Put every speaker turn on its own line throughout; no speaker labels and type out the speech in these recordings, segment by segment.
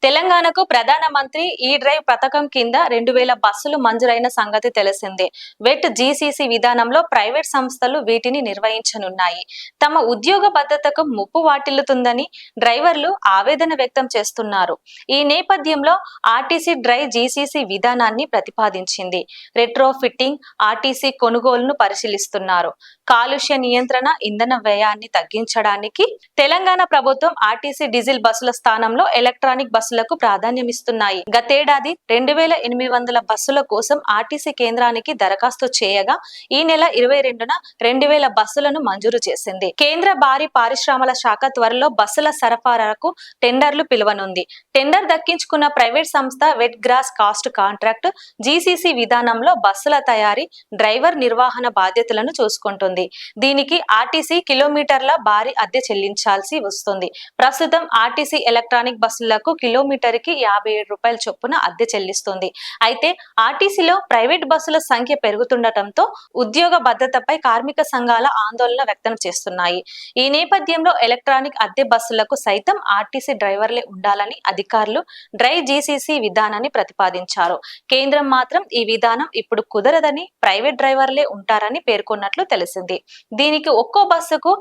తెలంగాణకు ప్రధానమంత్రి ఈ డ్రైవ్ పథకం కింద 2000 బస్సులు మంజూరైన సంగతి తెలిసిందే. వెట్ జీసీసీ విధానంలో ప్రైవేట్ సంస్థలు వీటిని నిర్వహించనున్నాయి. తమ ఉద్యోగ భద్రతకు ముప్పు వాటిల్లుతుందని డ్రైవర్లు ఆవేదన వ్యక్తం చేస్తున్నారు. ఈ నేపథ్యంలో ఆర్టీసీ డ్రైవ్ జీసీసీ విధానాన్ని ప్రతిపాదించింది. రెట్రో ఫిట్టింగ్ ఆర్టీసీ కొనుగోలును పరిశీలిస్తున్నారు. కాలుష్య నియంత్రణ, ఇంధన వ్యయాన్ని తగ్గించడానికి తెలంగాణ ప్రభుత్వం ఆర్టీసీ డీజిల్ బస్సుల స్థానంలో ఎలక్ట్రానిక్ బస్సులకు ప్రాధాన్యమిస్తున్నాయి. గతేడాది 2800 బస్సుల కోసం ఆర్టీసీ కేంద్రానికి దరఖాస్తు చేయగా ఈ నెల 22న 2000 బస్సులను మంజూరు చేసింది. కేంద్ర భారీ పారిశ్రమల శాఖ త్వరలో బస్సుల సరఫరాకు టెండర్లు పిలువనుంది. టెండర్ దక్కించుకున్న ప్రైవేట్ సంస్థ wet gross cost contract GCC విధానంలో బస్సుల తయారీ, డ్రైవర్ నిర్వహణ బాధ్యతలను చూసుకుంటుంది. దీనికి ఆర్టీసీ కిలోమీటర్ల భారీ అద్దె చెల్లించాల్సి వస్తుంది. ప్రస్తుతం ఆర్టీసీ ఎలక్ట్రానిక్ బస్సులకు కిలోమీటర్కి 57 రూపాయల చొప్పున అద్దె చెల్లిస్తుంది. అయితే ఆర్టీసీలో ప్రైవేట్ బస్సుల సంఖ్య పెరుగుతుండటంతో ఉద్యోగ భద్రతపై కార్మిక సంఘాల ఆందోళన వ్యక్తం చేస్తున్నాయి. ఈ నేపథ్యంలో ఎలక్ట్రానిక్ అద్దె బస్సులకు సైతం ఆర్టీసీ డ్రైవర్లే ఉండాలని అధికారులు డ్రైవ్ జీసీసీ విధానాన్ని ప్రతిపాదించారు. కేంద్రం మాత్రం ఈ విధానం ఇప్పుడు కుదరదని, ప్రైవేట్ డ్రైవర్లే ఉంటారని పేర్కొన్నట్లు తెలిసింది. దీనికి ఒక్కో బస్సుకు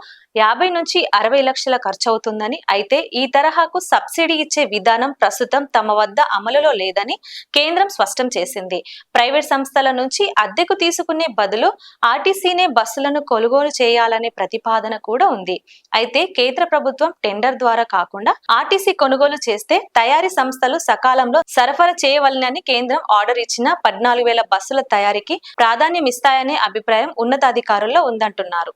50 నుంచి 60 లక్షల ఖర్చవుతుందని, అయితే ఈ తరహాకు సబ్సిడీ ఇచ్చే విధానం ప్రస్తుతం తమ వద్ద అమలులో లేదని కేంద్రం స్పష్టం చేసింది. ప్రైవేట్ సంస్థల నుంచి అద్దెకు తీసుకునే బదులు ఆర్టీసీనే బస్సులను కొనుగోలు చేయాలనే ప్రతిపాదన కూడా ఉంది. అయితే కేంద్ర ప్రభుత్వం టెండర్ ద్వారా కాకుండా ఆర్టీసీ కొనుగోలు చేస్తే తయారీ సంస్థలు సకాలంలో సరఫరా చేయవలెనని కేంద్రం ఆర్డర్ ఇచ్చిన 14,000 బస్సుల తయారీకి ప్రాధాన్యం ఇస్తాయనే అభిప్రాయం ఉన్నతాధికారుల్లో ఉందంటున్నారు.